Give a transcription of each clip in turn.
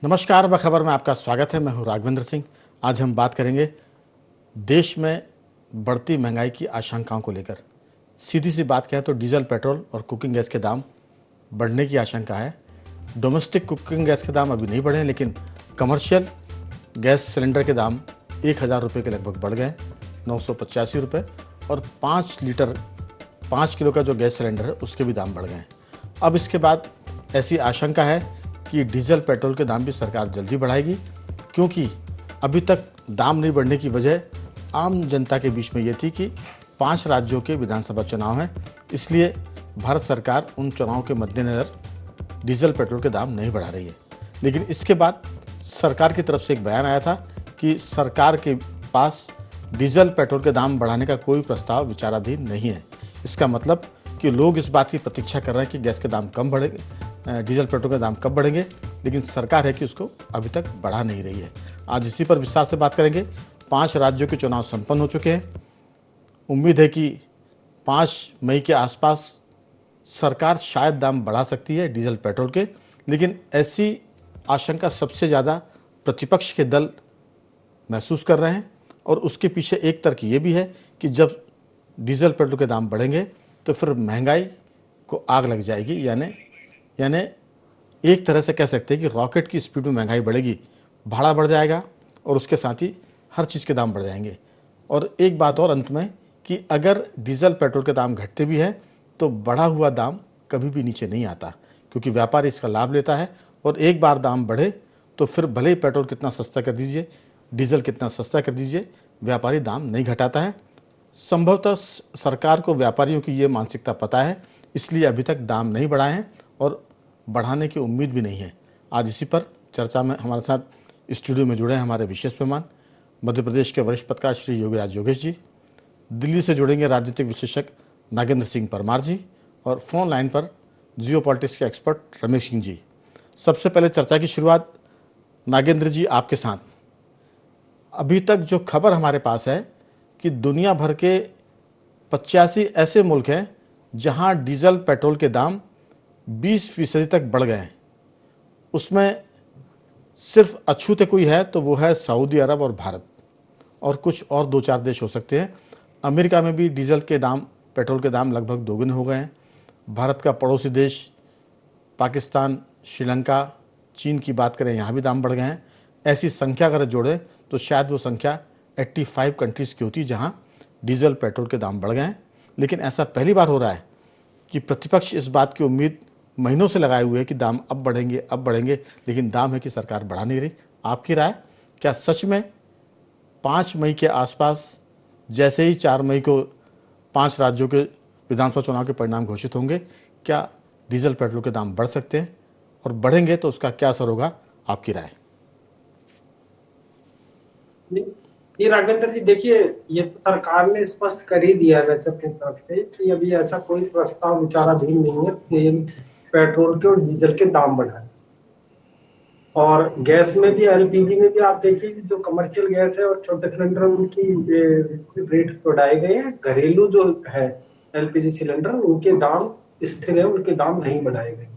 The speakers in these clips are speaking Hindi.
नमस्कार, बखबर में आपका स्वागत है। मैं हूं राघवेंद्र सिंह। आज हम बात करेंगे देश में बढ़ती महंगाई की आशंकाओं को लेकर। सीधी सी बात कहें तो डीजल, पेट्रोल और कुकिंग गैस के दाम बढ़ने की आशंका है। डोमेस्टिक कुकिंग गैस के दाम अभी नहीं बढ़े, लेकिन कमर्शियल गैस सिलेंडर के दाम 1,000 रुपये के लगभग बढ़ गए, 985 रुपये। और 5 लीटर 5 किलो का जो गैस सिलेंडर है उसके भी दाम बढ़ गए। अब इसके बाद ऐसी आशंका है कि डीजल, पेट्रोल के दाम भी सरकार जल्दी बढ़ाएगी, क्योंकि अभी तक दाम नहीं बढ़ने की वजह आम जनता के बीच में ये थी कि 5 राज्यों के विधानसभा चुनाव हैं, इसलिए भारत सरकार उन चुनावों के मद्देनज़र डीजल, पेट्रोल के दाम नहीं बढ़ा रही है। लेकिन इसके बाद सरकार की तरफ से एक बयान आया था कि सरकार के पास डीजल, पेट्रोल के दाम बढ़ाने का कोई प्रस्ताव विचाराधीन नहीं है। इसका मतलब कि लोग इस बात की प्रतीक्षा कर रहे हैं कि गैस के दाम कम बढ़ेंगे, डीजल, पेट्रोल के दाम कब बढ़ेंगे, लेकिन सरकार है कि उसको अभी तक बढ़ा नहीं रही है। आज इसी पर विस्तार से बात करेंगे। 5 राज्यों के चुनाव संपन्न हो चुके हैं। उम्मीद है कि 5 मई के आसपास सरकार शायद दाम बढ़ा सकती है डीजल, पेट्रोल के, लेकिन ऐसी आशंका सबसे ज़्यादा प्रतिपक्ष के दल महसूस कर रहे हैं। और उसके पीछे एक तर्क ये भी है कि जब डीजल, पेट्रोल के दाम बढ़ेंगे तो फिर महंगाई को आग लग जाएगी, यानी एक तरह से कह सकते हैं कि रॉकेट की स्पीड में महंगाई बढ़ेगी, भाड़ा बढ़ जाएगा और उसके साथ ही हर चीज़ के दाम बढ़ जाएंगे। और एक बात और अंत में कि अगर डीजल, पेट्रोल के दाम घटते भी हैं तो बढ़ा हुआ दाम कभी भी नीचे नहीं आता, क्योंकि व्यापारी इसका लाभ लेता है। और एक बार दाम बढ़े तो फिर भले ही पेट्रोल कितना सस्ता कर दीजिए, डीजल कितना सस्ता कर दीजिए, व्यापारी दाम नहीं घटाता है। संभवतः सरकार को व्यापारियों की ये मानसिकता पता है, इसलिए अभी तक दाम नहीं बढ़ाए हैं और बढ़ाने की उम्मीद भी नहीं है। आज इसी पर चर्चा में हमारे साथ स्टूडियो में जुड़े हैं हमारे विशेष मेहमान, मध्य प्रदेश के वरिष्ठ पत्रकार श्री योगीराज योगेश जी, दिल्ली से जुड़ेंगे राजनीतिक विशेषज्ञ नागेंद्र सिंह परमार जी, और फोन लाइन पर जियो पॉलिटिक्स के एक्सपर्ट रमेश सिंह जी। सबसे पहले चर्चा की शुरुआत नागेंद्र जी आपके साथ। अभी तक जो खबर हमारे पास है कि दुनिया भर के 85 ऐसे मुल्क हैं जहां डीजल, पेट्रोल के दाम 20% तक बढ़ गए हैं। उसमें सिर्फ अछूते कोई है तो वो है सऊदी अरब और भारत, और कुछ और 2-4 देश हो सकते हैं। अमेरिका में भी डीजल के दाम, पेट्रोल के दाम लगभग दोगुने हो गए हैं। भारत का पड़ोसी देश पाकिस्तान, श्रीलंका, चीन की बात करें, यहाँ भी दाम बढ़ गए हैं। ऐसी संख्या अगर जोड़ें तो शायद वो संख्या 85 कंट्रीज़ की होती जहाँ डीजल, पेट्रोल के दाम बढ़ गए हैं। लेकिन ऐसा पहली बार हो रहा है कि प्रतिपक्ष इस बात की उम्मीद महीनों से लगाए हुए है कि दाम अब बढ़ेंगे, लेकिन दाम है कि सरकार बढ़ा नहीं रही। आपकी राय, क्या सच में 5 मई के आसपास, जैसे ही 4 मई को 5 राज्यों के विधानसभा चुनाव के परिणाम घोषित होंगे, क्या डीजल, पेट्रोल के दाम बढ़ सकते हैं, और बढ़ेंगे तो उसका क्या असर होगा? आपकी राय। ये राघवेंद्र जी, देखिए, ये तो सरकार ने स्पष्ट कर ही दिया है अपनी तरफ से कि अभी ऐसा कोई प्रस्ताव विचाराधीन नहीं है तेल, पेट्रोल के और डीजल के दाम बढ़ाने। और गैस में भी, एलपीजी में भी आप देखिए कि जो कमर्शियल गैस है और छोटे सिलेंडर, उनकी रेट बढ़ाए गए हैं। घरेलू जो है एलपीजी सिलेंडर, उनके दाम स्थिर है, उनके दाम नहीं बढ़ाए गए।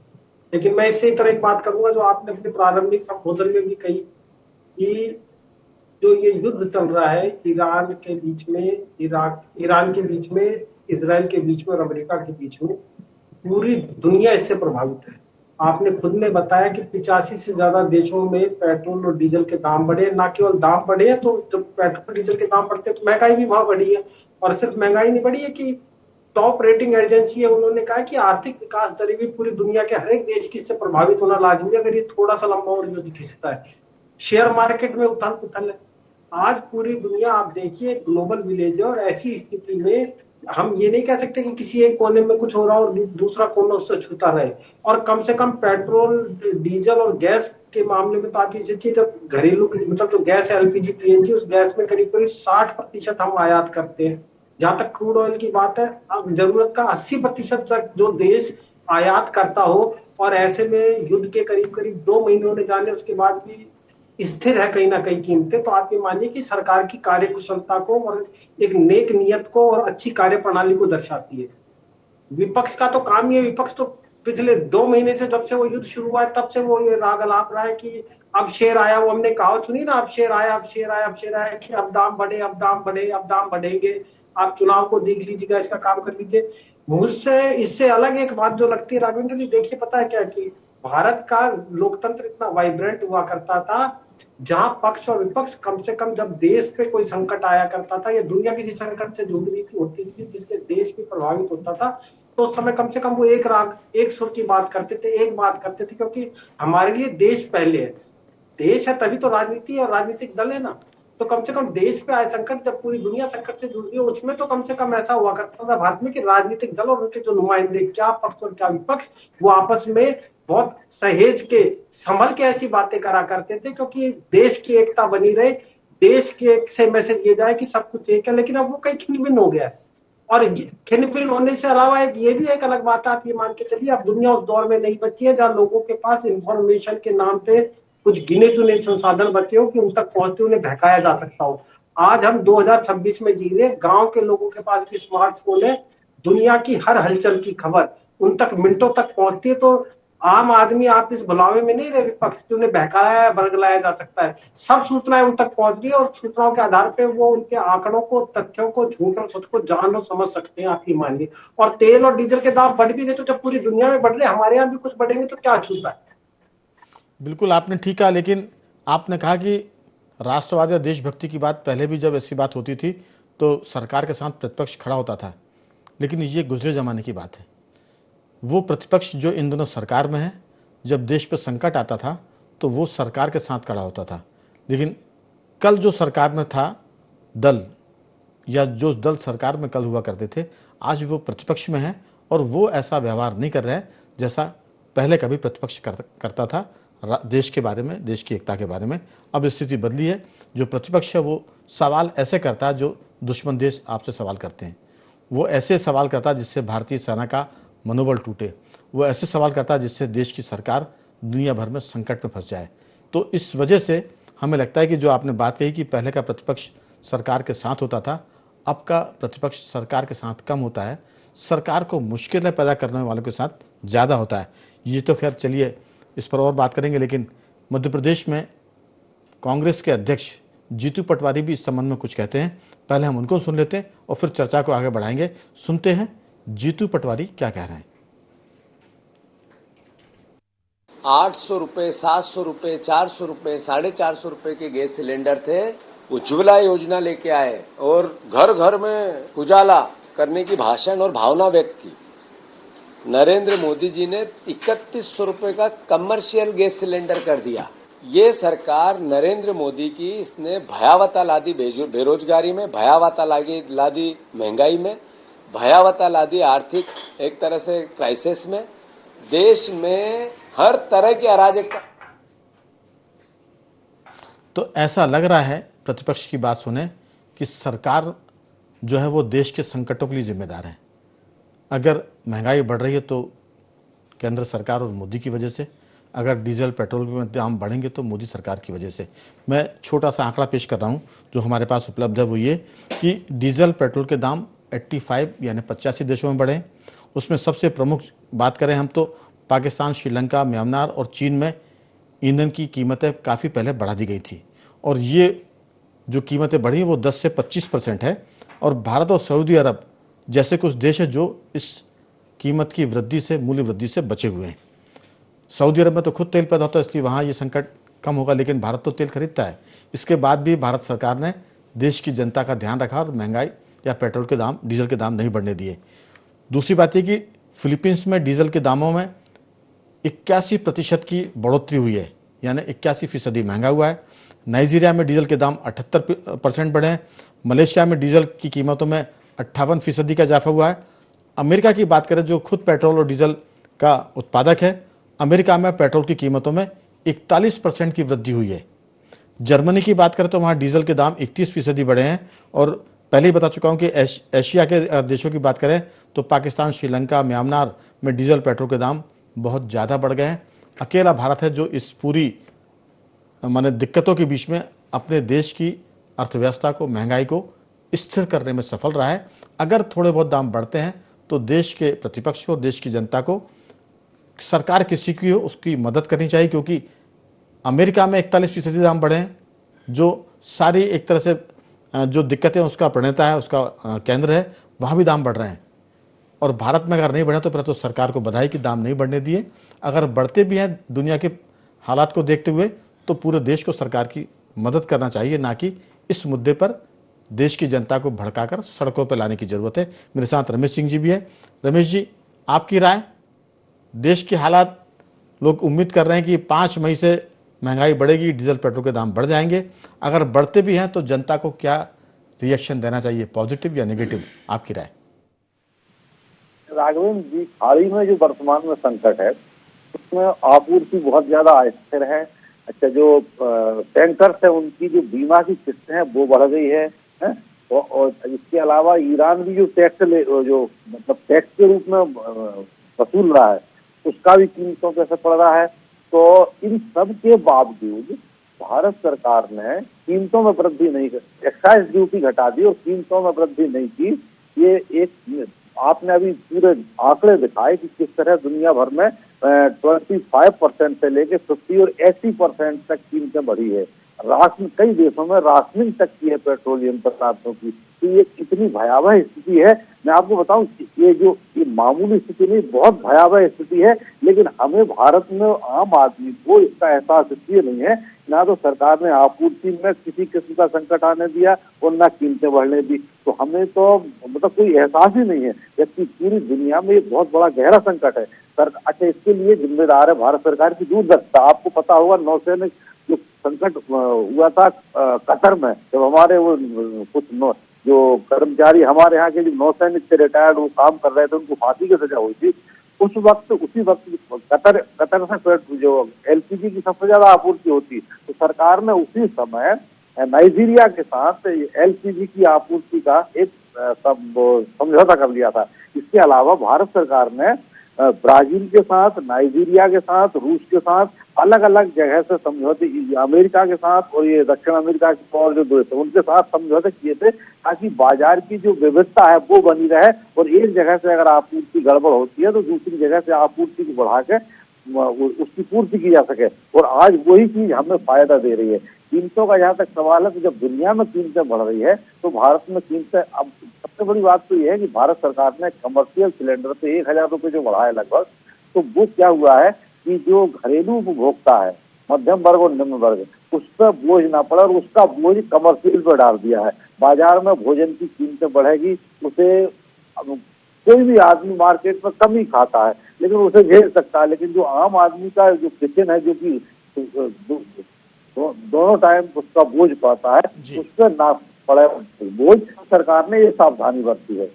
लेकिन मैं इससे पर एक बात करूंगा जो आपने अपने प्रारंभिक संबोधन में भी कही कि जो ये युद्ध चल रहा है ईरान के बीच में, ईरान के बीच में, इजराइल के बीच में और अमेरिका के बीच में, पूरी दुनिया इससे प्रभावित है। आपने खुद ने बताया कि 85 से ज्यादा देशों में पेट्रोल और डीजल के दाम बढ़े। ना केवल दाम बढ़े हैं, तो जब पेट्रोल डीजल के दाम बढ़ते हैं तो महंगाई भी वहां बढ़ी है। और सिर्फ महंगाई नहीं बढ़ी है कि टॉप रेटिंग एजेंसी है, उन्होंने कहा कि आर्थिक विकास दर भी पूरी दुनिया के हर एक देश की इससे प्रभावित होना लाजमी है अगर ये थोड़ा सा लंबा और युद्ध खिंचता है। शेयर मार्केट में उथल पुथल है। आज पूरी दुनिया आप देखिए ग्लोबल विलेज है, और ऐसी स्थिति में हम ये नहीं कह सकते कि किसी एक कोने में कुछ हो रहा और दूसरा कोना उससे छूता रहे। और कम से कम पेट्रोल, डीजल और गैस के मामले में तो आप ये सोचिए, जब घरेलू मतलब जो गैस है एलपीजी, पीएनजी, उस गैस में करीब करीब 60% हम आयात करते हैं। जहां तक क्रूड ऑयल की बात है, अब जरूरत का 80% तक जो देश आयात करता हो, और ऐसे में युद्ध के करीब करीब 2 महीने होने जाने, उसके बाद भी स्थिर है कहीं ना कहीं कीमतें, तो आप ये मानिए कि सरकार की कार्य कुशलता को और एक नेक नियत को और अच्छी कार्य प्रणाली को दर्शाती है। विपक्ष का तो काम ही है, विपक्ष तो पिछले 2 महीने से जब से वो युद्ध शुरू हुआ है तब से वो ये राग अलाप रहा है कि अब शेर आया। वो हमने कहावत सुनी ना, अब शेर आया, अब शेर आया, अब शेर आया, कि अब दाम बढ़े, अब दाम बढ़े, अब दाम बढ़ेंगे, आप चुनाव को देख लीजिएगा, इसका काम कर लीजिए। मुझसे इससे अलग एक बात जो लगती है राघवेंद्र जी, देखिए पता है क्या, कि भारत का लोकतंत्र इतना वाइब्रेंट हुआ करता था जहां पक्ष और विपक्ष कम से कम, जब देश पे कोई संकट आया करता था या दुनिया किसी संकट से जूझ रही थी होती थी जिससे देश भी प्रभावित होता था, तो उस समय कम से कम वो एक राग एक सुर की बात करते थे, एक बात करते थे, क्योंकि हमारे लिए देश पहले है। देश है तभी तो राजनीति और राजनीतिक दल है ना। तो कम से कम देश पे आए संकट, जब पूरी दुनिया संकट से जूझ रही है, उसमें तो कम से कम ऐसा हुआ करता था भारत में कि राजनीतिक दल और उनके जो नुमाइंदे, क्या पक्ष और क्या विपक्ष, वो आपस में बहुत सहेज के, संभल के ऐसी बातें करा करते थे, क्योंकि देश की एकता बनी रहे, देश के से मैसेज ये जाए कि सब कुछ एक है। लेकिन अब वो कहीं खिन्न भिन्न हो गया है। और खिन्न भिन्न होने से अलावा ये भी एक अलग बात है, आप ये मान के चलिए, अब दुनिया उस दौर में नहीं बची है जहां लोगों के पास इंफॉर्मेशन के नाम पे कुछ गिने चुने संसाधन बचे हो कि उन तक पहुंचते उन्हें बहकाया जा सकता हो। आज हम 2026 में जी रहे, गांव के लोगों के पास भी स्मार्टफोन है, दुनिया की हर हलचल की खबर उन तक मिनटों तक पहुंचती है। तो आम आदमी, आप इस भुलावे में नहीं रहे विपक्ष कि उन्हें बहकाया बरगलाया जा सकता है। सब सूचनाएं उन तक पहुंच रही है और सूचनाओं के आधार पर वो उनके आंकड़ों को, तथ्यों को, झूठ और सच को जान और समझ सकते हैं, आप ही मानिए। और तेल और डीजल के दाम बढ़ भी गए तो जब पूरी दुनिया में बढ़ रहे, हमारे यहाँ भी कुछ बढ़ेंगे तो क्या छूता है। बिल्कुल आपने ठीक कहा, लेकिन आपने कहा कि राष्ट्रवाद या देशभक्ति की बात पहले भी जब ऐसी बात होती थी तो सरकार के साथ प्रतिपक्ष खड़ा होता था, लेकिन ये गुजरे ज़माने की बात है। वो प्रतिपक्ष जो इन दोनों सरकार में है, जब देश पर संकट आता था तो वो सरकार के साथ खड़ा होता था। लेकिन कल जो सरकार में था दल, या जो दल सरकार में कल हुआ करते थे, आज वो प्रतिपक्ष में है और वो ऐसा व्यवहार नहीं कर रहे हैं जैसा पहले कभी प्रतिपक्ष करता था देश के बारे में, देश की एकता के बारे में। अब स्थिति बदली है। जो प्रतिपक्ष है वो सवाल ऐसे करता है जो दुश्मन देश आपसे सवाल करते हैं। वो ऐसे सवाल करता है जिससे भारतीय सेना का मनोबल टूटे। वो ऐसे सवाल करता है जिससे देश की सरकार दुनिया भर में संकट में फंस जाए। तो इस वजह से हमें लगता है कि जो आपने बात कही कि पहले का प्रतिपक्ष सरकार के साथ होता था, अब का प्रतिपक्ष सरकार के साथ कम होता है, सरकार को मुश्किलें पैदा करने वालों के साथ ज़्यादा होता है। ये तो खैर चलिए इस पर और बात करेंगे, लेकिन मध्य प्रदेश में कांग्रेस के अध्यक्ष जीतू पटवारी भी इस संबंध में कुछ कहते हैं। पहले हम उनको सुन लेते हैं और फिर चर्चा को आगे बढ़ाएंगे। सुनते हैं जीतू पटवारी क्या कह रहे हैं। 800 रुपए, 700 रुपए, 400 रुपए, 450 रुपए के गैस सिलेंडर थे। उज्ज्वला योजना लेके आए और घर घर में उजाला करने की भाषण और भावना व्यक्त की। नरेंद्र मोदी जी ने 3100 रुपए का कमर्शियल गैस सिलेंडर कर दिया। ये सरकार नरेंद्र मोदी की, इसने भयावता ला दी बेरोजगारी में, भयावता ला दी महंगाई में, भयावता ला दी आर्थिक एक तरह से क्राइसिस में। देश में हर तरह की अराजकता। तो ऐसा लग रहा है प्रतिपक्ष की बात सुने कि सरकार जो है वो देश के संकटों के लिए जिम्मेदार है। अगर महंगाई बढ़ रही है तो केंद्र सरकार और मोदी की वजह से, अगर डीजल पेट्रोल के दाम बढ़ेंगे तो मोदी सरकार की वजह से। मैं छोटा सा आंकड़ा पेश कर रहा हूँ जो हमारे पास उपलब्ध है, वो ये कि डीजल पेट्रोल के दाम 85 यानी 85 देशों में बढ़े। उसमें सबसे प्रमुख बात करें हम तो पाकिस्तान, श्रीलंका, म्यांमार और चीन में ईंधन की कीमतें काफ़ी पहले बढ़ा दी गई थी और ये जो कीमतें बढ़ी वो 10 से 25% है। और भारत और सऊदी अरब जैसे कुछ देश है जो इस कीमत की वृद्धि से, मूल्य वृद्धि से बचे हुए हैं। सऊदी अरब में तो खुद तेल पैदा होता है इसलिए वहाँ ये संकट कम होगा, लेकिन भारत तो तेल खरीदता है। इसके बाद भी भारत सरकार ने देश की जनता का ध्यान रखा और महंगाई या पेट्रोल के दाम, डीजल के दाम नहीं बढ़ने दिए। दूसरी बात यह कि फिलीपींस में डीजल के दामों में 81% की बढ़ोतरी हुई है, यानी 81% महंगा हुआ है। नाइजीरिया में डीजल के दाम 78% बढ़े हैं। मलेशिया में डीजल की कीमतों में 58% का इजाफा हुआ है। अमेरिका की बात करें जो खुद पेट्रोल और डीजल का उत्पादक है, अमेरिका में पेट्रोल की कीमतों में 41% की वृद्धि हुई है। जर्मनी की बात करें तो वहाँ डीजल के दाम 31% बढ़े हैं। और पहले ही बता चुका हूँ कि एशिया के देशों की बात करें तो पाकिस्तान, श्रीलंका, म्यांमार में डीजल पेट्रोल के दाम बहुत ज़्यादा बढ़ गए हैं। अकेला भारत है जो इस पूरी माने दिक्कतों के बीच में अपने देश की अर्थव्यवस्था को, महंगाई को स्थिर करने में सफल रहा है। अगर थोड़े बहुत दाम बढ़ते हैं तो देश के प्रतिपक्ष और देश की जनता को सरकार किसी की हो उसकी मदद करनी चाहिए, क्योंकि अमेरिका में 41% दाम बढ़े हैं, जो सारी एक तरह से जो दिक्कतें उसका प्रणेता है, उसका केंद्र है, वहाँ भी दाम बढ़ रहे हैं। और भारत में अगर नहीं बढ़े तो फिर तो सरकार को बधाई कि दाम नहीं बढ़ने दिए। अगर बढ़ते भी हैं दुनिया के हालात को देखते हुए तो पूरे देश को सरकार की मदद करना चाहिए, ना कि इस मुद्दे पर देश की जनता को भड़काकर सड़कों पर लाने की ज़रूरत है। मेरे साथ रमेश सिंह जी भी है। रमेश जी, आपकी राय? देश के हालात, लोग उम्मीद कर रहे हैं कि 5 मई से महंगाई बढ़ेगी, डीजल पेट्रोल के दाम बढ़ जाएंगे। अगर बढ़ते भी हैं तो जनता को क्या रिएक्शन देना चाहिए, पॉजिटिव या नेगेटिव? आपकी राय? राघवेंद्र जी, हाल ही में जो वर्तमान में संकट है उसमें आपूर्ति बहुत ज्यादा अस्थिर है। अच्छा, जो टैंकर्स है उनकी जो बीमा की किस्तें हैं वो बढ़ गई है, और इसके अलावा ईरान भी जो टैक्स के रूप में वसूल रहा है उसका भी कीमतों पे असर पड़ रहा है। तो इन सब के बावजूद भारत सरकार ने कीमतों में वृद्धि नहीं की, एक्साइज ड्यूटी घटा दी और कीमतों में वृद्धि नहीं की। ये एक आपने अभी पूरे आंकड़े दिखाए कि किस तरह दुनिया भर में 25% से लेके 50 और 80% तक कीमतें बढ़ी है। राशन कई देशों में राशनिंग तक की है पेट्रोलियम पदार्थों की। तो ये इतनी भयावह स्थिति है, मैं आपको बताऊं, ये मामूली स्थिति नहीं, बहुत भयावह स्थिति है। लेकिन हमें भारत में आम आदमी को इसका एहसास इसलिए नहीं है, ना तो सरकार ने आपूर्ति में किसी किस्म का संकट आने दिया और ना कीमतें बढ़ने दी। तो हमें तो कोई एहसास ही नहीं है, जबकि पूरी दुनिया में ये बहुत बड़ा गहरा संकट है। अच्छा, इसके लिए जिम्मेदार है भारत सरकार की दूरदर्शिता। आपको पता होगा नौसैनिक जो संकट हुआ था कतर में, जब हमारे वो कुछ जो कर्मचारी हमारे यहाँ के जो नौसैनिक से रिटायर्ड वो काम कर रहे थे, उनको फांसी की सजा हुई थी। उसी वक्त कतर से जो एलपीजी की सबसे ज्यादा आपूर्ति होती, तो सरकार ने उसी समय नाइजीरिया के साथ एलपीजी की आपूर्ति का एक समझौता कर लिया था। इसके अलावा भारत सरकार ने ब्राजील के साथ, नाइजीरिया के साथ, रूस के साथ अलग अलग जगह से समझौते, अमेरिका के साथ और ये दक्षिण अमेरिका के और जो देश है उनके साथ समझौते किए थे, ताकि बाजार की जो विविधता है वो बनी रहे और एक जगह से अगर आपूर्ति गड़बड़ होती है तो दूसरी जगह से आपूर्ति को बढ़ा के उसकी पूर्ति की जा सके। और आज वही चीज हमें फायदा दे रही है। कीमतों का जहाँ तक सवाल है, तो जब दुनिया में कीमतें बढ़ रही है तो भारत में कीमतें, अब सबसे बड़ी बात तो यह है कि भारत सरकार ने कमर्शियल सिलेंडर पे 1000 रुपये जो बढ़ाया लगभग, तो वो क्या हुआ है कि जो घरेलू उपभोक्ता है, मध्यम वर्ग और निम्न वर्ग, उस पर बोझ ना पड़े और उसका बोझ कमर्शियल पर डाल दिया है। बाजार में भोजन की कीमतें बढ़ेगी, उसे कोई भी आदमी मार्केट में कम ही खाता है लेकिन उसे झेल सकता है, लेकिन जो आम आदमी का जो किचन है, जो कि दोनों टाइम उसका बोझ पाता है, उस पर ना पड़े बोझ, सरकार ने ये सावधानी बरती है।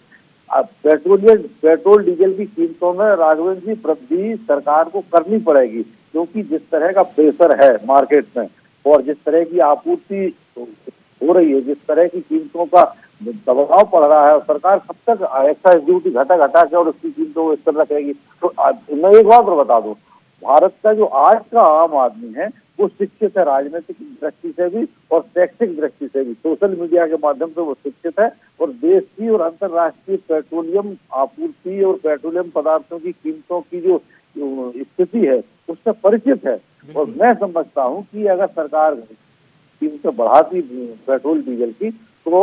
अब पेट्रोल डीजल की कीमतों में राघवेंद्र जी वृद्धि सरकार को करनी पड़ेगी, क्योंकि जिस तरह का प्रेशर है मार्केट में और जिस तरह की आपूर्ति हो रही है, जिस तरह की कीमतों का दबाव पड़ रहा है, और सरकार कब तक एक्साइज ड्यूटी घटा के और उसकी कीमतों को इस तरह रखेगी। तो मैं एक बात और बता दूं, भारत का जो आज का आम आदमी है वो शिक्षित है, राजनीतिक दृष्टि से भी और शैक्षिक दृष्टि से भी। सोशल मीडिया के माध्यम से वो शिक्षित है और देश की और अंतर्राष्ट्रीय पेट्रोलियम आपूर्ति और पेट्रोलियम पदार्थों की कीमतों की जो स्थिति है उससे परिचित है। और मैं समझता हूँ कि अगर सरकार कीमतें बढ़ाती पेट्रोल डीजल की तो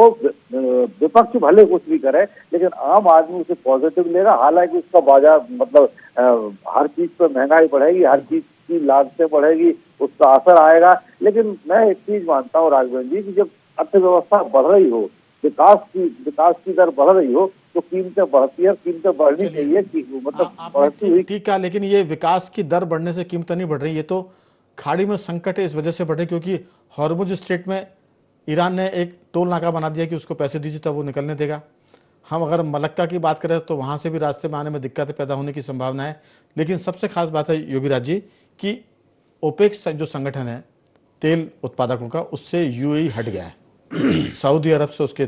विपक्ष भले कुछ भी करे लेकिन आम आदमी उसे पॉजिटिव लेगा। हालांकि उसका बाजार हर चीज पर महंगाई बढ़ेगी, हर चीज की लागतें बढ़ेगी, उसका असर आएगा। लेकिन मैं एक चीज मानता हूँ राघवेंद्र जी, कि जब अर्थव्यवस्था बढ़ रही हो, विकास की दर बढ़ रही हो, तो कीमतें बढ़ती है, कीमतें बढ़नी चाहिए कि बढ़ती हुई। ठीक है, लेकिन ये विकास की दर बढ़ने से कीमतें नहीं बढ़ रही, ये तो खाड़ी में संकट है इस वजह से बढ़ रही, क्योंकि हॉर्मुज स्ट्रेट में ईरान ने एक टोल नाका बना दिया कि उसको पैसे दीजिए तब वो निकलने देगा। हम अगर मलक्का की बात करें तो वहाँ से भी रास्ते में आने में दिक्कतें पैदा होने की संभावना है। लेकिन सबसे खास बात है योगीराज जी कि ओपेक जो संगठन है तेल उत्पादकों का, उससे यूएई हट गया है। सऊदी अरब से उसके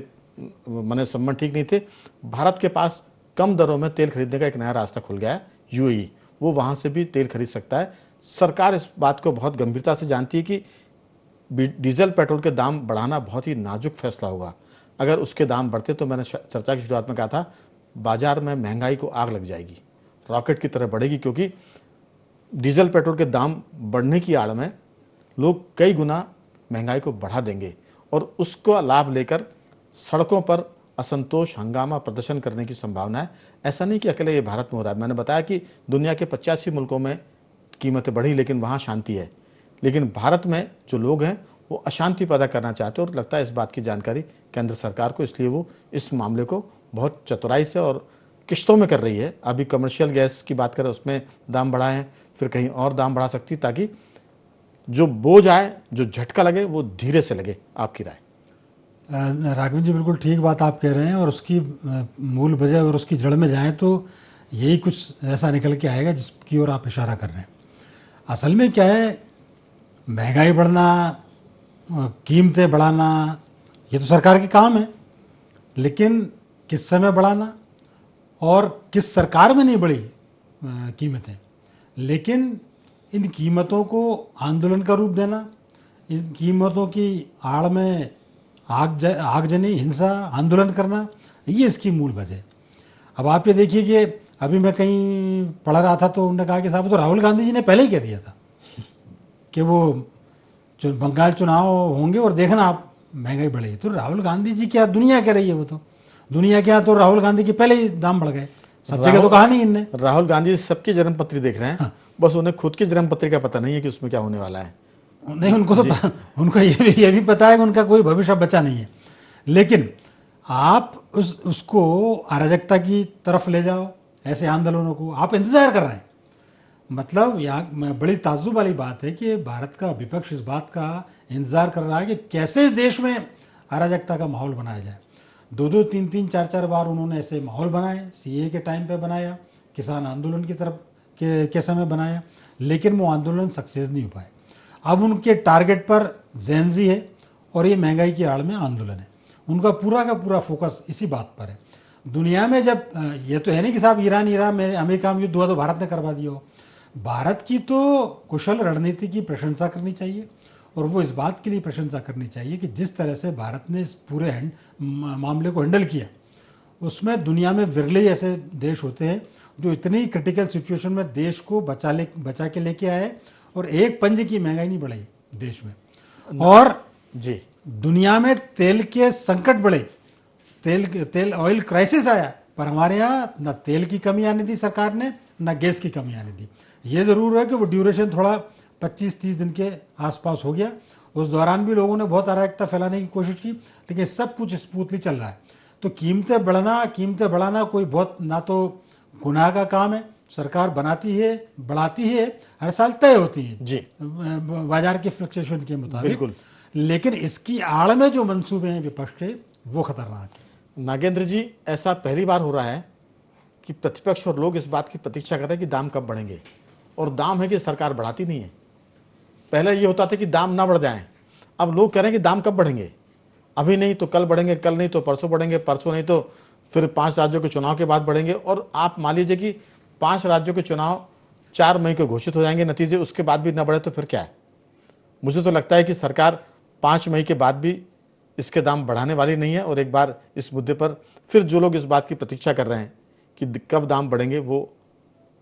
मने संबंध ठीक नहीं थे। भारत के पास कम दरों में तेल खरीदने का एक नया रास्ता खुल गया है, यूएई, वो वहाँ से भी तेल खरीद सकता है। सरकार इस बात को बहुत गंभीरता से जानती है कि डीजल पेट्रोल के दाम बढ़ाना बहुत ही नाजुक फैसला होगा। अगर उसके दाम बढ़ते तो मैंने चर्चा की शुरुआत में कहा था, बाजार में महंगाई को आग लग जाएगी, रॉकेट की तरह बढ़ेगी, क्योंकि डीजल पेट्रोल के दाम बढ़ने की आड़ में लोग कई गुना महंगाई को बढ़ा देंगे और उसको लाभ लेकर सड़कों पर असंतोष, हंगामा, प्रदर्शन करने की संभावना है। ऐसा नहीं कि अकेले ये भारत में हो रहा है। मैंने बताया कि दुनिया के 85 मुल्कों में कीमतें बढ़ी लेकिन वहाँ शांति है, लेकिन भारत में जो लोग हैं वो अशांति पैदा करना चाहते हैं और लगता है इस बात की जानकारी केंद्र सरकार को, इसलिए वो इस मामले को बहुत चतुराई से और किश्तों में कर रही है। अभी कमर्शियल गैस की बात करें, उसमें दाम बढ़ाए हैं, फिर कहीं और दाम बढ़ा सकती है ताकि जो बोझ आए, जो झटका लगे वो धीरे से लगे। आपकी राय? राघवेंद्र जी बिल्कुल ठीक बात आप कह रहे हैं और उसकी मूल वजह और उसकी जड़ में जाएं तो यही कुछ ऐसा निकल के आएगा जिसकी ओर आप इशारा कर रहे हैं। असल में क्या है, महंगाई बढ़ना, कीमतें बढ़ाना, ये तो सरकार के काम है, लेकिन किस समय बढ़ाना और किस सरकार में नहीं बढ़ी कीमतें, लेकिन इन कीमतों को आंदोलन का रूप देना, इन कीमतों की आड़ में आगजनी, हिंसा, आंदोलन करना, ये इसकी मूल वजह। अब आप ये देखिए कि अभी मैं कहीं पढ़ रहा था तो उन्होंने कहा कि साहब तो राहुल गांधी जी ने पहले ही कह दिया था कि वो बंगाल चुनाव होंगे और देखना आप महंगाई बढ़ेगी। तो राहुल गांधी जी क्या दुनिया कह रही है, वो तो दुनिया क्या, तो राहुल गांधी के पहले ही दाम बढ़ गए। सब जगह तो कहा नहीं इनने। राहुल गांधी सबकी जन्मपत्री देख रहे हैं। हाँ। बस उन्हें खुद की जन्मपत्री का पता नहीं है कि उसमें क्या होने वाला है। नहीं, उनको तो उनको ये भी पता है कि उनका कोई भविष्य बचा नहीं है, लेकिन आप उसको अराजकता की तरफ ले जाओ, ऐसे आंदोलनों को आप इंतजार कर रहे हैं। मतलब यहाँ बड़ी ताज्जुब वाली बात है कि भारत का विपक्ष इस बात का इंतजार कर रहा है कि कैसे इस देश में अराजकता का माहौल बनाया जाए। 2-2, 3-3, 4-4 बार उन्होंने ऐसे माहौल बनाए, सीए के टाइम पे बनाया, किसान आंदोलन की तरफ के समय बनाया, लेकिन वो आंदोलन सक्सेस नहीं हो पाए। अब उनके टारगेट पर जेनजी है और ये महंगाई की आड़ में आंदोलन है। उनका पूरा का पूरा फोकस इसी बात पर है। दुनिया में जब ये तो है नहीं कि साहब ईरान में अमेरिका में युद्ध हुआ तो भारत ने करवा दिया हो। भारत की तो कुशल रणनीति की प्रशंसा करनी चाहिए और वो इस बात के लिए प्रशंसा करनी चाहिए कि जिस तरह से भारत ने इस पूरे मामले को हैंडल किया, उसमें दुनिया में विरले ऐसे देश होते हैं जो इतनी क्रिटिकल सिचुएशन में देश को बचा के लेके आए और एक पंजे की महंगाई नहीं बढ़ाई देश में। और जी, दुनिया में तेल के संकट बढ़े, तेल ऑयल क्राइसिस आया, पर हमारे यहाँ न तेल की कमी आने दी सरकार ने, न गैस की कमी आने दी। ये ज़रूर है कि वो ड्यूरेशन थोड़ा 25-30 दिन के आसपास हो गया। उस दौरान भी लोगों ने बहुत अराजकता फैलाने की कोशिश की, लेकिन सब कुछ स्मूथली चल रहा है। तो कीमतें बढ़ाना कोई बहुत ना तो गुनाह का काम है, सरकार बनाती है, बढ़ाती है, हर साल तय होती है जी बाजार के फ्लक्चुएशन के मुताबिक। बिल्कुल, लेकिन इसकी आड़ में जो मंसूबे हैं विपक्ष के, वो खतरनाक है। नागेंद्र जी, ऐसा पहली बार हो रहा है कि प्रतिपक्ष और लोग इस बात की प्रतीक्षा कर रहे हैं कि दाम कब बढ़ेंगे, और दाम है कि सरकार बढ़ाती नहीं है। पहले ये होता था कि दाम ना बढ़ जाएं, अब लोग कह रहे हैं कि दाम कब बढ़ेंगे, अभी नहीं तो कल बढ़ेंगे, कल नहीं तो परसों बढ़ेंगे, परसों नहीं तो फिर 5 राज्यों के चुनाव के बाद बढ़ेंगे। और आप मान लीजिए कि 5 राज्यों के चुनाव 4 मई को घोषित हो जाएंगे, नतीजे उसके बाद भी ना बढ़े तो फिर क्या है। मुझे तो लगता है कि सरकार 5 मई के बाद भी इसके दाम बढ़ाने वाली नहीं है, और एक बार इस मुद्दे पर फिर जो लोग इस बात की प्रतीक्षा कर रहे हैं कि कब दाम बढ़ेंगे वो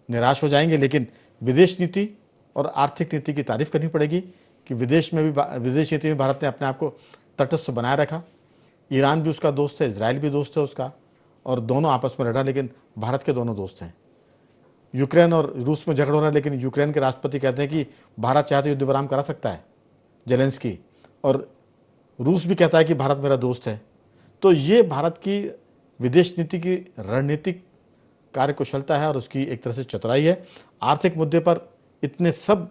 निराश हो जाएंगे। लेकिन विदेश नीति और आर्थिक नीति की तारीफ करनी पड़ेगी कि विदेश नीति में भारत ने अपने आप को तटस्थ बनाए रखा। ईरान भी उसका दोस्त है, इजराइल भी दोस्त है उसका, और दोनों आपस में लड़ा, लेकिन भारत के दोनों दोस्त हैं। यूक्रेन और रूस में झगड़ हो रहा है, लेकिन यूक्रेन के राष्ट्रपति कहते हैं कि भारत चाहे तो युद्ध विराम करा सकता है, जेलेंस्की, और रूस भी कहता है कि भारत मेरा दोस्त है। तो ये भारत की विदेश नीति की रणनीतिक कार्यकुशलता है और उसकी एक तरह से चतुराई है। आर्थिक मुद्दे पर इतने सब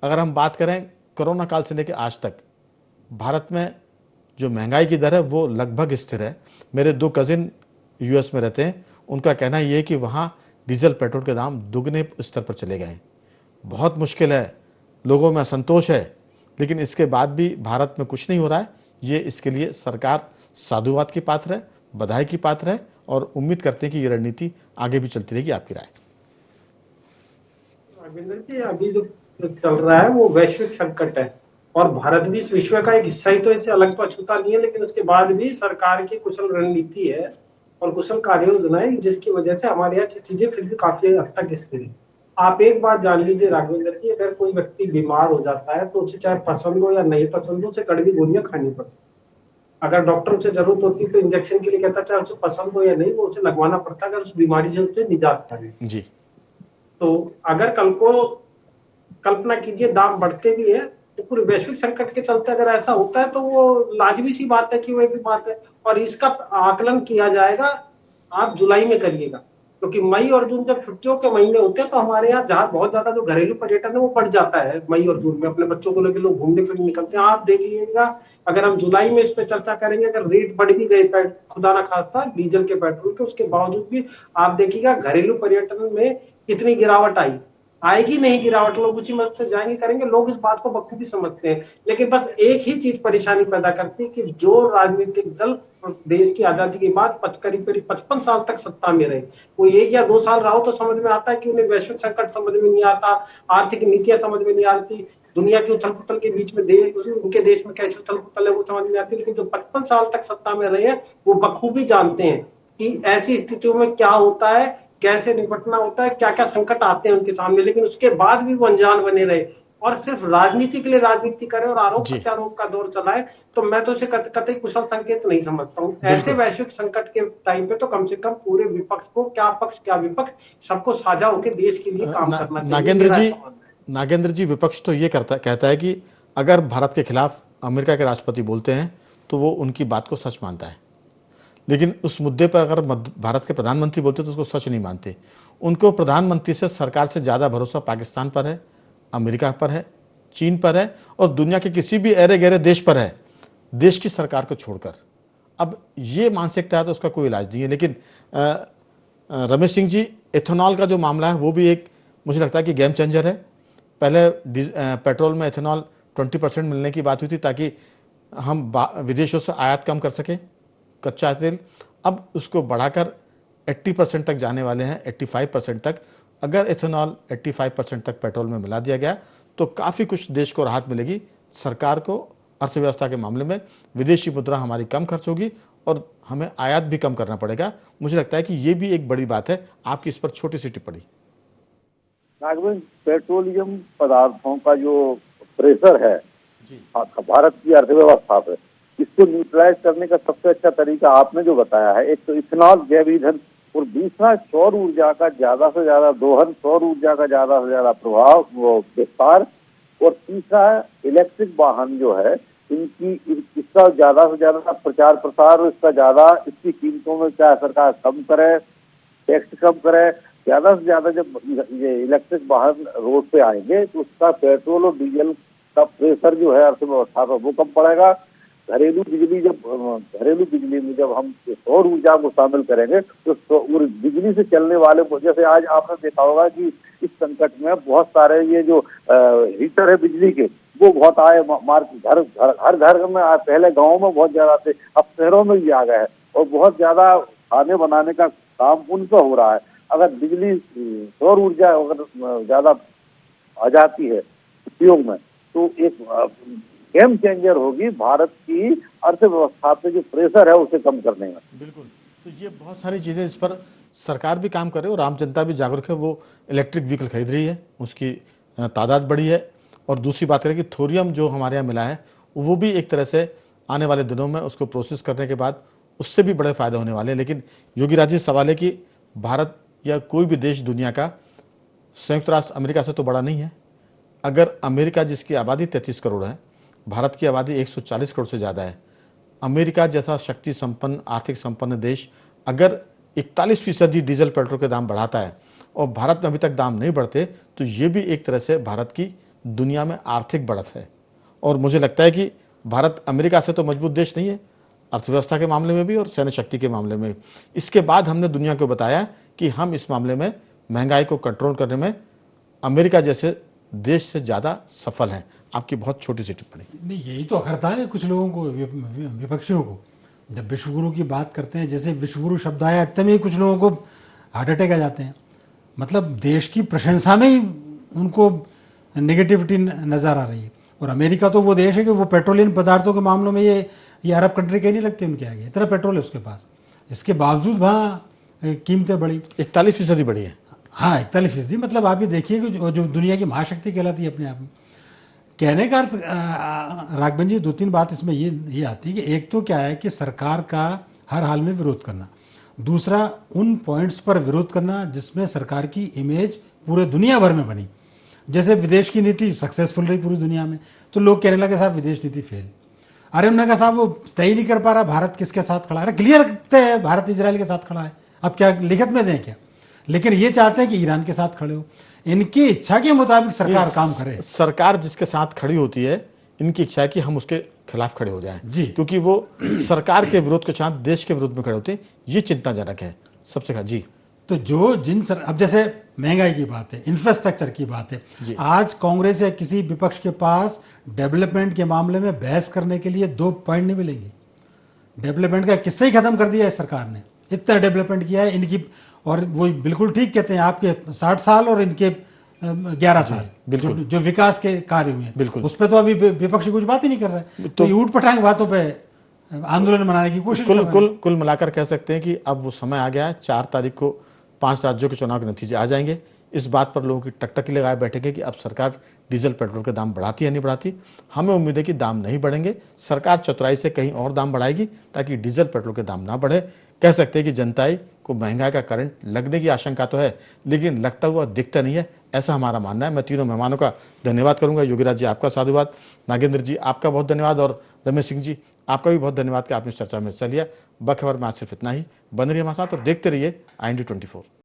अगर हम बात करें, कोरोना काल से लेकर आज तक भारत में जो महंगाई की दर है वो लगभग स्थिर है। मेरे 2 कजिन यूएस में रहते हैं, उनका कहना ये है कि वहाँ डीजल पेट्रोल के दाम दुगने स्तर पर चले गए। बहुत मुश्किल है, लोगों में असंतोष है, लेकिन इसके बाद भी भारत में कुछ नहीं हो रहा है। ये इसके लिए सरकार साधुवाद की पात्र है, बधाई की पात्र है, और उम्मीद करते हैं कि ये रणनीति आगे भी चलती रहेगी। आपकी राय? राघवेंद्र जी, अभी जो चल रहा है वो वैश्विक संकट है और भारत भी इस विश्व का एक हिस्सा ही तो इससे अलग अछूता नहीं है, लेकिन उसके बाद भी सरकार की कुशल रणनीति है और कुशल कार्य योजना है जिसकी वजह से हमारे यहाँ चीजें फिर से काफी हद तक स्थिर है। आप एक बात जान लीजिए राघवेंद्र जी, अगर कोई व्यक्ति बीमार हो जाता है तो उसे चाहे पसंद हो या नहीं पसंद हो, उसे कड़वी गोलियां खानी पड़ती है। अगर डॉक्टर उसे जरूरत होती है तो इंजेक्शन के लिए कहता है, चाहे उसे पसंद हो या नहीं, वो उसे लगवाना पड़ता है अगर उस बीमारी से उसे निजात पाने। जी। तो अगर कल को कल्पना कीजिए दाम बढ़ते भी है तो पूरे वैश्विक संकट के चलते अगर ऐसा होता है तो वो लाजमी सी बात है कि वो एक बात है। और इसका आकलन किया जाएगा, आप जुलाई में करिएगा, क्योंकि मई और जून जब छुट्टियों के महीने होते हैं तो हमारे यहाँ जहाँ बहुत ज्यादा जो घरेलू पर्यटन है वो बढ़ जाता है। मई और जून में अपने बच्चों को लेकर लोग घूमने फिरने निकलते हैं। आप देख लीजिएगा, अगर हम जुलाई में इस पर चर्चा करेंगे, अगर रेट बढ़ भी गए खुदा ना खास्ता डीजल के पेट्रोल के, उसके बावजूद भी आप देखिएगा घरेलू पर्यटन में कितनी गिरावट आएगी नहीं गिरावट, लोग उसी मत से जाएंगे करेंगे। लोग इस बात को बखूबी समझते हैं, लेकिन बस एक ही चीज परेशानी पैदा करती है कि जो राजनीतिक दल देश की आजादी के बाद करीब 55 साल तक सत्ता में रहे, वो 1 या 2 साल रहा हो तो समझ में आता है कि उन्हें वैश्विक संकट समझ में नहीं आता, आर्थिक नीतियां समझ में नहीं आती, दुनिया की उथल पुथल के बीच में उनके देश में कैसी उथल पुथल है वो समझ में आती। लेकिन जो 55 साल तक सत्ता में रहे हैं वो बखूबी जानते हैं कि ऐसी स्थितियों में क्या होता है, कैसे निपटना होता है, क्या क्या संकट आते हैं उनके सामने। लेकिन उसके बाद भी वो अनजान बने रहे और सिर्फ राजनीति के लिए राजनीति करे और आरोप प्रत्यारोप का दौर चलाए, तो मैं तो इसे कतई कुशल संकेत नहीं समझता हूँ। ऐसे वैश्विक संकट के टाइम पे तो कम से कम पूरे विपक्ष को, क्या पक्ष क्या विपक्ष, सबको साझा होकर देश के लिए काम करना चाहिए। नागेंद्र जी, विपक्ष तो ये कहता है कि अगर भारत के खिलाफ अमेरिका के राष्ट्रपति बोलते हैं तो वो उनकी बात को सच मानता है, लेकिन उस मुद्दे पर अगर भारत के प्रधानमंत्री बोलते तो उसको सच नहीं मानते। उनको प्रधानमंत्री से, सरकार से ज़्यादा भरोसा पाकिस्तान पर है, अमेरिका पर है, चीन पर है और दुनिया के किसी भी अरे गहरे देश पर है, देश की सरकार को छोड़कर। अब ये मानसिकता है तो उसका कोई इलाज नहीं है। लेकिन रमेश सिंह जी, एथेनॉल का जो मामला है वो भी एक, मुझे लगता है कि गेम चेंजर है। पहले पेट्रोल में एथेनॉल 20% मिलने की बात हुई थी ताकि हम विदेशों से आयात कम कर सकें कच्चा तेल, अब उसको बढ़ाकर 80% तक जाने वाले हैं, 85% तक। अगर एथेनॉल 85% तक पेट्रोल में मिला दिया गया तो काफ़ी कुछ देश को राहत मिलेगी, सरकार को अर्थव्यवस्था के मामले में विदेशी मुद्रा हमारी कम खर्च होगी और हमें आयात भी कम करना पड़ेगा। मुझे लगता है कि ये भी एक बड़ी बात है। आपकी इस पर छोटी सी टिप्पणी। नागवेंद्र, पेट्रोलियम पदार्थों का जो प्रेशर है भारत की अर्थव्यवस्था पे, इसको न्यूट्रलाइज करने का सबसे अच्छा तरीका आपने जो बताया है, एक तो इथेनॉल जैव ईंधन और दूसरा सौर ऊर्जा का ज्यादा से ज्यादा दोहन, सौर ऊर्जा का ज्यादा से ज्यादा प्रभाव वो विस्तार, और तीसरा इलेक्ट्रिक वाहन जो है इसका ज्यादा से ज्यादा प्रचार प्रसार, इसका ज्यादा, इसकी कीमतों में चाहे सरकार कम करे, टैक्स कम करे। ज्यादा से ज्यादा जब ये इलेक्ट्रिक वाहन रोड पे आएंगे तो उसका पेट्रोल और डीजल का प्रेशर जो है अर्थव्यवस्था पर वो कम पड़ेगा। घरेलू बिजली में जब हम सौर ऊर्जा को शामिल करेंगे तो बिजली से चलने वाले, जैसे आज आपने देखा होगा कि इस संकट में बहुत सारे ये जो हीटर है बिजली के वो बहुत आए, हर घर में आए। पहले गाँव में बहुत ज्यादा थे, अब शहरों में भी आ गए हैं और बहुत ज्यादा खाने बनाने का काम उनका हो रहा है। अगर बिजली सौर ऊर्जा अगर ज्यादा आ जाती है उपयोग में तो एक गेम चेंजर होगी भारत की अर्थव्यवस्था पे जो प्रेशर है उसे कम करने में। बिल्कुल, तो ये बहुत सारी चीज़ें इस पर सरकार भी काम करे और आम जनता भी जागरूक है। वो इलेक्ट्रिक व्हीकल खरीद रही है, उसकी तादाद बढ़ी है। और दूसरी बात करें कि थोरियम जो हमारे यहाँ मिला है वो भी एक तरह से आने वाले दिनों में उसको प्रोसेस करने के बाद उससे भी बड़े फ़ायदे होने वाले हैं। लेकिन योगी राज जी, सवाल है कि भारत या कोई भी देश दुनिया का संयुक्त राष्ट्र अमेरिका से तो बड़ा नहीं है। अगर अमेरिका जिसकी आबादी 33 करोड़ है, भारत की आबादी 140 करोड़ से ज़्यादा है, अमेरिका जैसा शक्ति संपन्न, आर्थिक संपन्न देश अगर 41% डीजल पेट्रोल के दाम बढ़ाता है और भारत में अभी तक दाम नहीं बढ़ते, तो ये भी एक तरह से भारत की दुनिया में आर्थिक बढ़त है। और मुझे लगता है कि भारत अमेरिका से तो मजबूत देश नहीं है, अर्थव्यवस्था के मामले में भी और सैन्य शक्ति के मामले में। इसके बाद हमने दुनिया को बताया कि हम इस मामले में महंगाई को कंट्रोल करने में अमेरिका जैसे देश से ज़्यादा सफल हैं। आपकी बहुत छोटी सी टिप्पणी। नहीं, यही तो अखरता है कुछ लोगों को, विपक्षियों को, जब विश्वगुरु की बात करते हैं, जैसे विश्वगुरु शब्द आया इतने में ही कुछ लोगों को हार्ट अटैक आ जाते हैं। मतलब देश की प्रशंसा में ही उनको नेगेटिविटी नज़र आ रही है। और अमेरिका तो वो देश है कि वो पेट्रोलियम पदार्थों के मामलों में ये अरब कंट्री कहीं नहीं लगती उनके आगे, इतना पेट्रोल है उसके पास, इसके बावजूद वहाँ कीमतें बढ़ी, 41% बढ़ी है। हाँ 41%, मतलब आप ये देखिए कि जो दुनिया की महाशक्ति कहलाती है अपने आप में। कहने का अर्थ राघवन जी, 2-3 बात इसमें ये आती है कि एक तो क्या है कि सरकार का हर हाल में विरोध करना, दूसरा उन पॉइंट्स पर विरोध करना जिसमें सरकार की इमेज पूरे दुनिया भर में बनी। जैसे विदेश की नीति सक्सेसफुल रही पूरी दुनिया में, तो लोग कहने लगे साहब विदेश नीति फेल। अरे उन्होंने कहा साहब वो तय ही नहीं कर पा रहा भारत किसके साथ खड़ा है। अरे क्लियर तय है, भारत इजराइल के साथ खड़ा है, अब क्या लिखित में दें क्या? लेकिन ये चाहते हैं कि ईरान के साथ खड़े हो। इनकी इच्छा के मुताबिक सरकार काम करे। सरकार जिसके साथ खड़ी होती है, इनकी इच्छा है कि हम उसके खिलाफ खड़े हो जाएं जी, क्योंकि वो सरकार के विरोध के साथ देश के विरोध में खड़े होते हैं। ये चिंताजनक है सबसे जी। तो जो अब जैसे महंगाई की बात है, इंफ्रास्ट्रक्चर की बात है, आज कांग्रेस या किसी विपक्ष के पास डेवलपमेंट के मामले में बहस करने के लिए 2 पॉइंट नहीं मिलेंगे। डेवलपमेंट का किस्सा ही खत्म कर दिया है सरकार ने, इतना डेवलपमेंट किया है इनकी। और वो बिल्कुल ठीक कहते हैं, आपके 60 साल और इनके 11 साल जो विकास के कार्य हुए हैं, बिल्कुल उस पर तो अभी विपक्ष कुछ बात ही नहीं कर रहा है। तो ये ऊट पटांग बातों पे आंदोलन मनाने की कोशिश कर रहे हैं। कुल मिलाकर कह सकते हैं कि अब वो समय आ गया है, 4 तारीख को 5 राज्यों के चुनाव के नतीजे आ जाएंगे। इस बात पर लोगों की टकटकी लगाए बैठेंगे कि अब सरकार डीजल पेट्रोल के दाम बढ़ाती है नहीं बढ़ाती। हमें उम्मीद है कि दाम नहीं बढ़ेंगे, सरकार चतुराई से कहीं और दाम बढ़ाएगी ताकि डीजल पेट्रोल के दाम ना बढ़े। कह सकते हैं कि जनताई को महंगाई का करंट लगने की आशंका तो है, लेकिन लगता हुआ दिखता नहीं है, ऐसा हमारा मानना है। मैं तीनों मेहमानों का धन्यवाद करूंगा। योगीराज जी आपका साधुवाद, नागेंद्र जी आपका बहुत धन्यवाद, और रमेश सिंह जी आपका भी बहुत धन्यवाद कि आपने इस चर्चा में हिस्सा लिया। बखबर में आज सिर्फ इतना ही। बन रहिए हमारे साथ और देखते रहिए IND24।